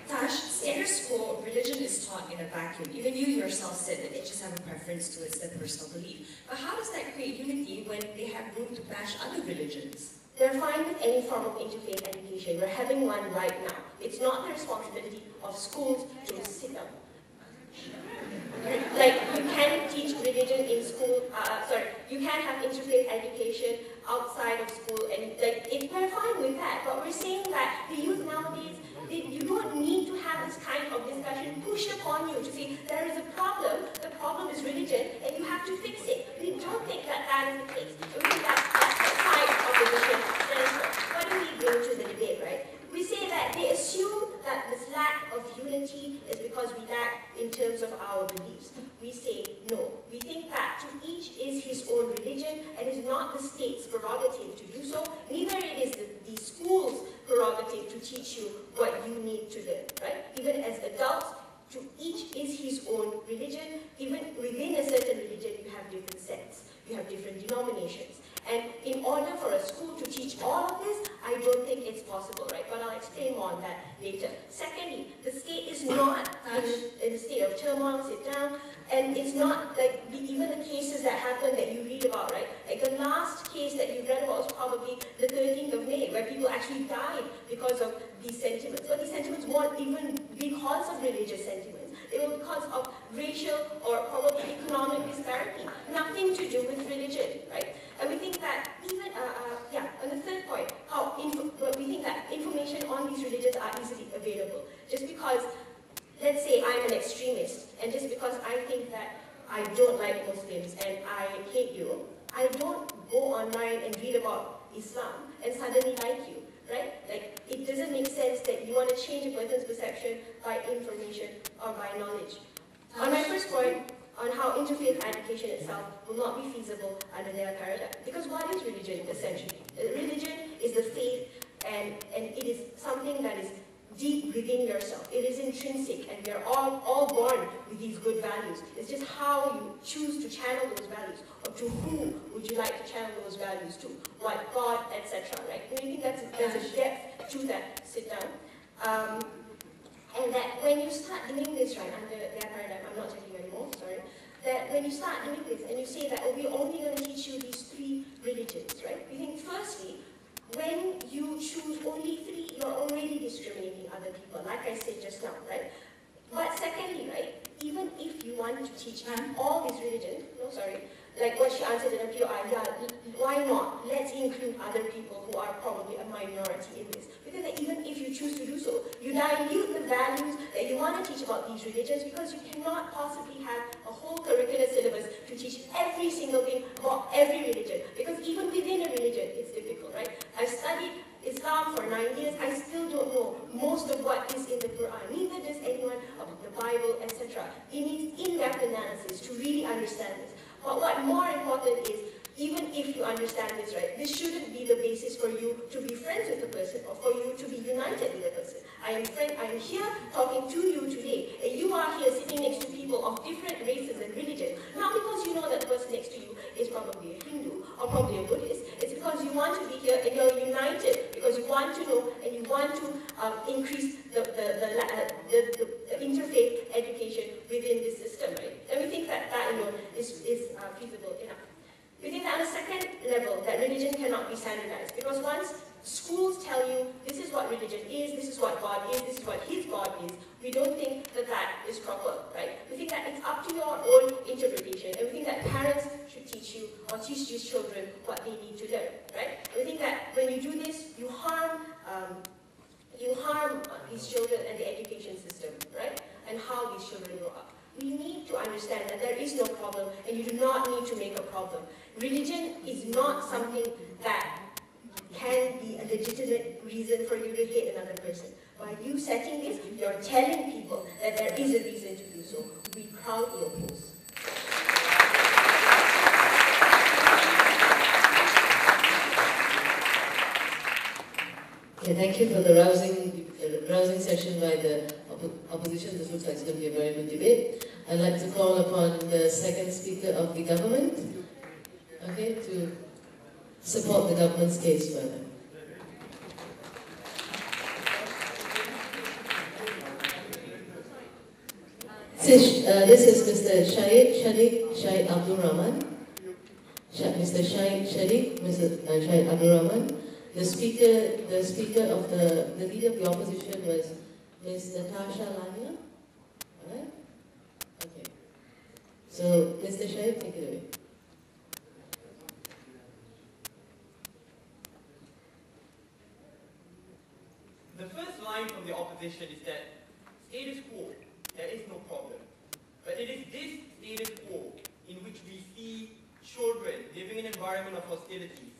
Tash, standard school, religion is taught in a vacuum. Even you yourself said that they just have a preference towards their personal belief. But how does that create unity when they have room to bash other religions? They're fine with any form of interfaith education. We're having one right now. It's not the responsibility of schools to sit down. Like, you can teach religion in school, you can have interfaith education outside of school, and like, we're fine with that, but we're saying that the youth nowadays, you don't need to have this kind of discussion pushed upon you to say there is a problem, the problem is religion, and you have to fix it. We don't think that is the case. We think that's the side of the mission. What do we bring to the debate, right? We say that they assume state's prerogative to do so, neither it is the school's prerogative to teach you what you need to learn, right? Even as adults, to each is his own religion. Even within a certain religion, you have different sects, you have different denominations. And in order for a school to teach all of this, I don't think it's possible, right? But I'll explain more on that later. Secondly, the state is not in a state of turmoil, sit down, and it's not like even the cases that happen that you read about, right? Like the last case that you read about was probably the 13th of May, where people actually died because of these sentiments. But these sentiments weren't even because of religious sentiments. They were because of racial or probably economic disparity. Nothing to do with religion, right? And we think that even, and the third point, we think that information on these religions are easily available. Just because, let's say I'm an extremist, and just because I think that I don't like Muslims and I hate you, I don't go online and read about Islam and suddenly like you, right? Like, it doesn't make sense that you want to change a person's perception by information or by knowledge. On my first point, on how interfaith education itself will not be feasible under their paradigm. Because what is religion, essentially? Religion is the faith, and it is something that is deep within yourself. It is intrinsic, and we are all born with these good values. It's just how you choose to channel those values, or to whom would you like to channel those values to, what God, etc. Right? And I think there's a depth to that. Sit down. And that when you start doing this, right, under their paradigm, I'm not telling you anymore, sorry, that when you start doing this and you say that, oh, we're only going to teach you these 3 religions, right? We think, firstly, when you choose only 3, you're already discriminating other people, like I said just now, right? But secondly, right, even if you want to teach all these religions, like what she answered in a POI, why not? Let's include other people who are probably a minority in this. Because even if you choose to do so, you dilute the values that you want to teach about these religions, because you cannot possibly have a whole curricular syllabus to teach every single thing about every religion. Because even within a religion, it's difficult, right? I've studied Islam for 9 years, I still don't know most of what is in the Quran. Neither does anyone about the Bible, etc. It needs in-depth analysis to really understand this. But what more important is, even if you understand this, right, this shouldn't be the basis for you to be friends with the person or for you to be united with the person. I am here talking to you today, and you are here sitting next to people of different races and religions, not because you know that the person next to you is probably a Hindu or probably a Buddhist. It's because you want to be here and you're united, because you want to know and you want to increase the interfaith education within this system, right? And we think that alone is feasible enough. We think that on a second level, that religion cannot be standardized, because once schools tell you this is what religion is, this is what God is, this is what his God is, we don't think that that is proper, right? We think that it's up to your own interpretation, and we think that parents should teach you or teach these children what they need to learn, right? And we think that when you do this, you harm these children and the education system, right? And how these children grow up. We need to understand that there is no problem, and you do not need to make a problem. Religion is not something that can be a legitimate reason for you to hate another person. By you setting this, you're telling people that there is a reason to do so. We proudly oppose. Okay, thank you for the rousing session by the opposition. This looks like it's going to be a very good debate. I'd like to call upon the second speaker of the government, okay, to support the government's case further. This is Mr. Shahid Abdul Rahman. Mr. Shahid Abdul Rahman. The speaker of the leader of the opposition was Ms. Natasha Lania. Alright? Okay. So, Mr. Shahid, take it away. The first line from the opposition is that status quo, there is no problem. But it is this status quo in which we see children living in an environment of hostility,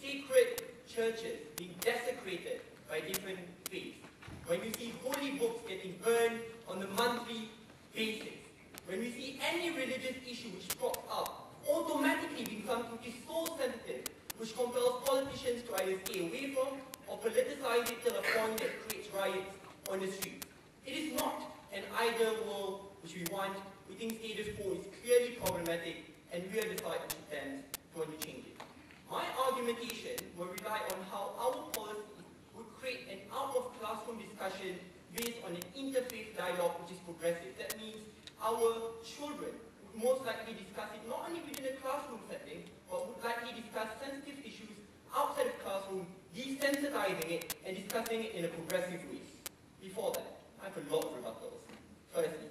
sacred churches being desecrated by different faiths, when we see holy books getting burned on a monthly basis, when we see any religious issue which crops up automatically being something which is so sensitive politicians to either stay away from or politicize it till a point that creates riots on the street. It is not an ideal world which we want. We think status quo is clearly problematic, and we are the side which intends to want to change it. My argumentation will rely on how our policy would create an out-of-classroom discussion based on an interfaith dialogue which is progressive. That means our children would most likely discuss it not only within a classroom setting, but would likely discuss sensitive issues outside the classroom, desensitizing it and discussing it in a progressive way. Before that, I have a lot of rebuttals. Firstly,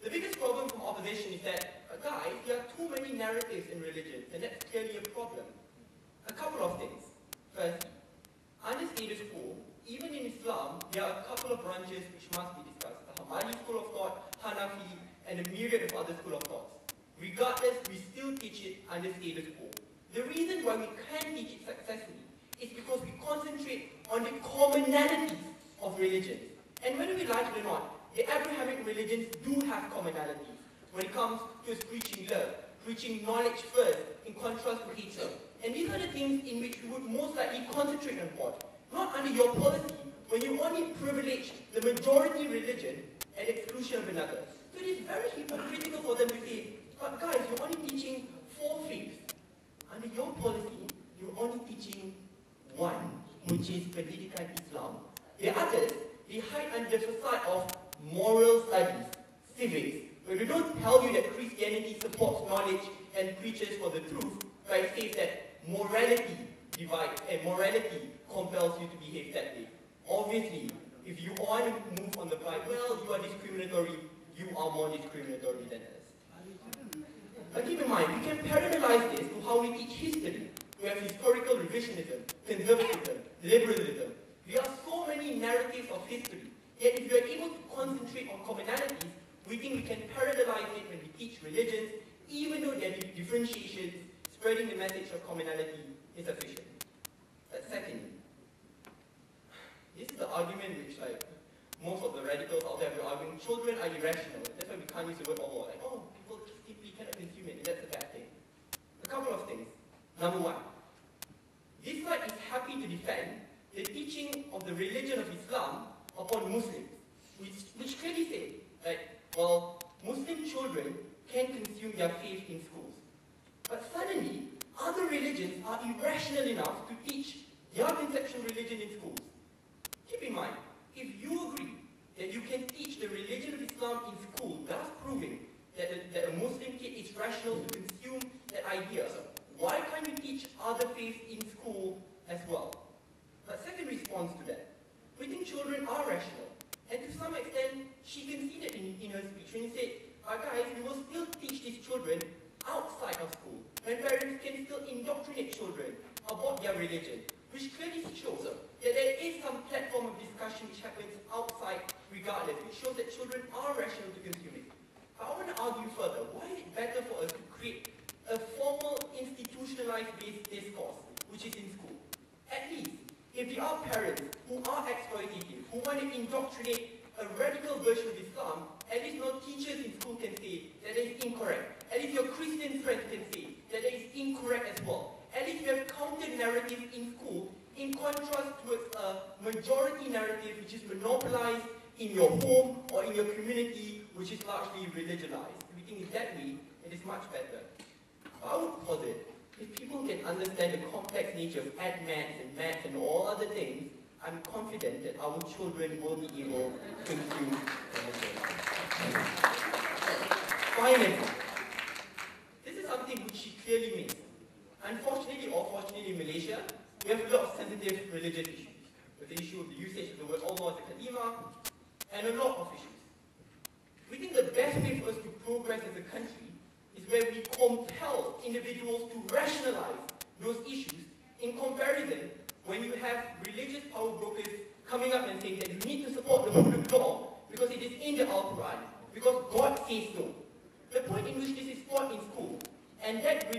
the biggest problem from opposition is that, guys, there are too many narratives in religion, and that's clearly a problem. A couple of things. Firstly, under status quo, even in Islam, there are a couple of branches which must be discussed. The Hanbali school of thought, Hanafi, and a myriad of other school of thoughts. Regardless, we still teach it under status quo. The reason why we can teach it successfully is because we concentrate on the commonalities of religions. And whether we like it or not, the Abrahamic religions do have commonalities when it comes to preaching love, preaching knowledge first, in contrast to hatred. And these are the things in which we would most likely concentrate upon. Not under your policy, when you only privilege the majority religion at the exclusion of another. So it is very hypocritical for them to say, but guys, you're only teaching 4 faiths. Under your policy, you're only teaching one, which is Pendidikan Islam. The others, they hide under the facade of moral studies, civics, where they don't tell you that Christianity supports knowledge and preaches for the truth, but it says that morality divides and morality compels you to behave that way. Obviously, if you want to move on the point, well, you are discriminatory, you are more discriminatory than us. But keep in mind, we can parallelize this to how we teach history. We have historical revisionism, conservatism, liberalism. There are so many narratives of history. Yet if we are able to concentrate on commonalities, we think we can parallelize it when we teach religions, even though there are differentiations, spreading the message of commonality is sufficient. But secondly, this is the argument which most of the radicals out there are arguing, children are irrational. That's why we can't use the word Allah. Like, oh, people just simply cannot consume it, and that's a bad thing. A couple of things. Number one, this side is happy to defend the teaching of the religion of Islam upon Muslims, which clearly say that, well, Muslim children can consume their faith in schools. But suddenly, other religions are irrational enough to teach their conception religion in schools. Keep in mind, if you agree that you can teach the religion of Islam in school, thus proving that a Muslim kid is rational to consume that idea, why can't you teach other faiths in school as well? But second response to that, we think children are rational. And to some extent, she conceded in her speech when she said, guys, we will still teach these children outside of school, when parents can still indoctrinate children about their religion, which clearly shows that there is some platform of discussion which happens outside regardless, which shows that children are rational to consume it. But I want to argue further, why is it better for us to create a formal, institutionalized based discourse, which is in school? At least, if there are parents who are exploitative, who want to indoctrinate a radical version of Islam, at least no teachers in school can say that it is incorrect. At least your Christian friends can say that it is incorrect as well. At least you have counter-narratives in school in contrast towards a majority narrative which is monopolized in your home or in your community, which is largely religionized. We think in that way, it is much better. I would posit, if people can understand the complex nature of maths and all other things, I'm confident that our children will be able to consume religion. Finally, this is something which she clearly made. Unfortunately or fortunately in Malaysia, we have a lot of sensitive religious issues. With the issue of the usage of the word Allah as a kalima, and a lot of issues. We think the best way for us to progress as a country is where we compel individuals to rationalize those issues in comparison when you have religious power brokers coming up and saying that you need to support the Muslim law because it is in the Al-Quran, because God says so. The point in which this is taught in school, and that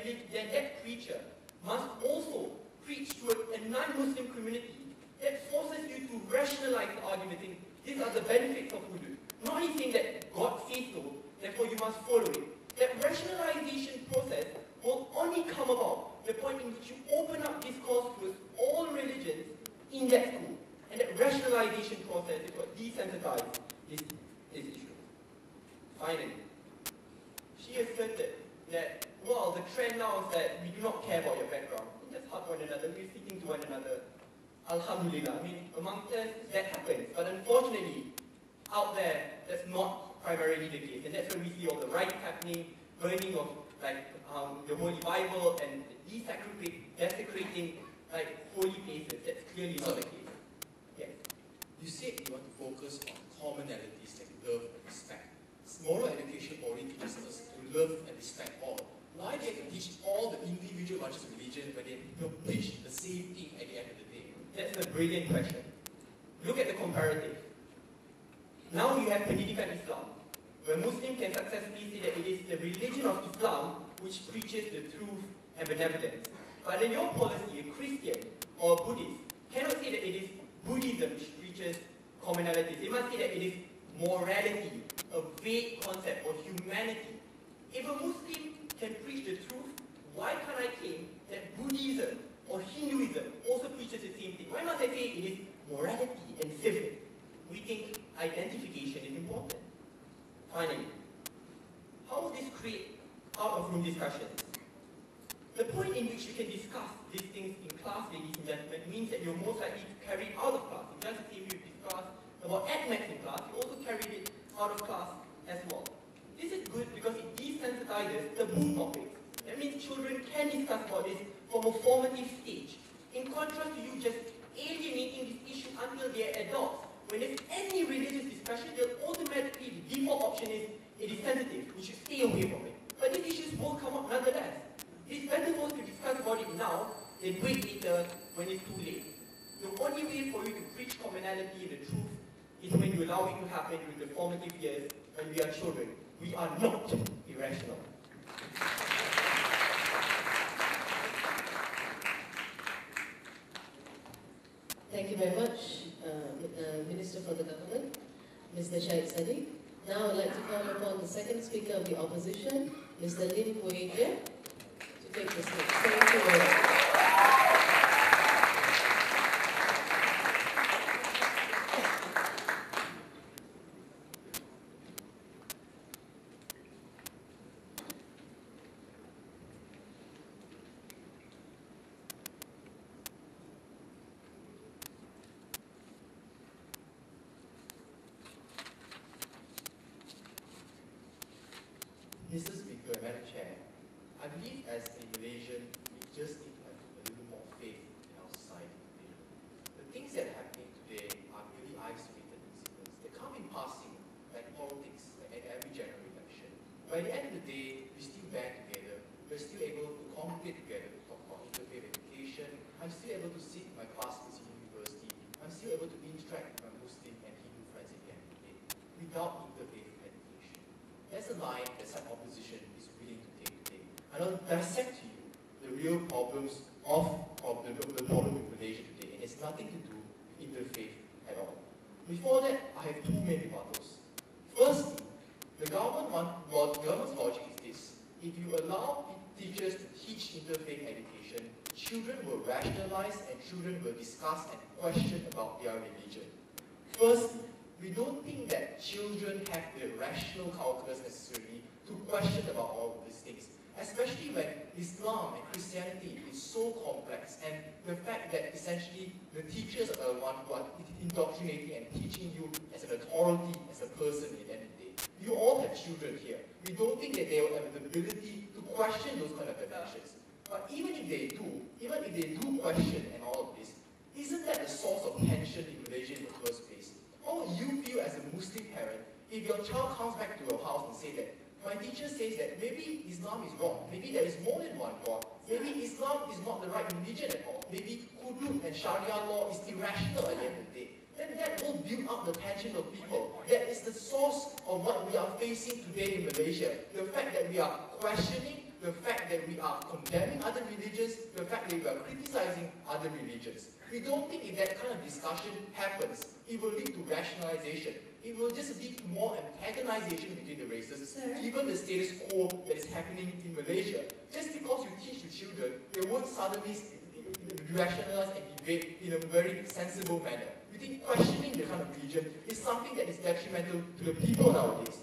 preacher must also preach to a non-Muslim community that forces you to rationalize the argument, saying these are the benefits of wudu. Not only saying that God says so, therefore you must follow it. That rationalization process will only come about the point in which you open up discourse to a sensitize this issue. Finally, she asserted that, well, the trend now is that we do not care about your background. We just hug one another, we're speaking to one another. Alhamdulillah, I mean, amongst us, that happens. But unfortunately, out there, that's not primarily the case. And that's when we see all the riots happening, burning of the Holy Bible, and desecrating holy places. That's clearly not the case. Yes. You said you want to focus on commonalities like love and respect. Moral education already teaches us to love and respect all. Why do you have to teach all the individual branches of religion when they preach the same thing at the end of the day? That's a brilliant question. Look at the comparative. Now you have Pendidikan Islam, where Muslims can successfully say that it is the religion of Islam which preaches the truth and benevolence. But in your policy, a Christian or a Buddhist cannot say that it is Buddhism which preaches commonalities. They must say that it is morality, a vague concept, or humanity. If a Muslim can preach the truth, why can't I claim that Buddhism or Hinduism also preaches the same thing? Why must I say it is morality and civic? We think identification is important. Finally, how will this create out-of-room discussions? The point in which you can discuss these things in class, ladies and gentlemen, means that you're most likely to carry it out of class. It doesn't say we've discussed about admets in class, you also carried it out of class as well. This is good because it desensitizes the moot topics. That means children can discuss about this from a formative stage. In contrast to you just alienating this issue until they're adults. When there's any religious discussion, they'll automatically, the default option is, it is sensitive, we should stay away from it. But these issues will come up nonetheless. It's better for us to discuss about it now than wait later when it's too late. The only way for you to preach commonality and the truth is when you allow it to happen during the formative years when we are children. We are not irrational. Thank you very much, Minister for the Government, Mr. Syed Sadiq. Now I'd like to call upon the second speaker of the opposition, Mr. Lim Hui Jie, to take the stage. Thank you very much. Mr. Speaker, Madam Chair, I believe as a Malaysian, we just need to have a little more faith in our society today. The things that are happening today are really isolated incidents. They come in passing, like politics, like at every general election. But at the end of the day, we still band together. We're still able to congregate together to talk about interfaith education. I'm still able to sit in my classmates in university. I'm still able to interact with my Muslim and Hindu friends at the end of the day without interfaith education. That's a line that some opposition is willing to take today. And I'll dissect to you the real problems of the problem in Malaysia today. And it's nothing to do with interfaith at all. Before that, I have two main rebuttals. Firstly, the government's logic is this. If you allow teachers to teach interfaith education, children will rationalize and children will discuss and question about their religion. Firstly, we don't think that children have the rational calculus necessarily to question about all of these things, especially when Islam and Christianity is so complex, and the fact that essentially the teachers are the one who are indoctrinating and teaching you as an authority, as a person at the end of the day. You all have children here. We don't think that they will have the ability to question those kind of dimensions. But even if they do question and all of this, isn't that a source of tension in Malaysia in the first place? How would you feel as a Muslim parent if your child comes back to your house and say that, my teacher says that maybe Islam is wrong, maybe there is more than one God, maybe Islam is not the right religion at all, maybe Hudud and Sharia law is irrational at the end of the day, then that will build up the tension of people. That is the source of what we are facing today in Malaysia. The fact that we are questioning, the fact that we are condemning other religions, the fact that we are criticizing other religions. We don't think if that kind of discussion happens, it will lead to rationalization. It will just lead to more antagonization between the races, given the status quo that is happening in Malaysia. Just because you teach your children, they won't suddenly rationalize and debate in a very sensible manner. We think questioning the kind of religion is something that is detrimental to the people nowadays.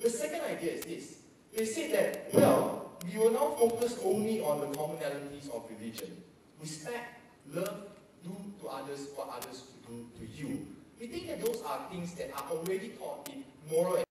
The second idea is this. They say that, well, we will now focus only on the commonalities of religion. Respect, love, do to others what others do to you. We think that those are things that are already taught in moral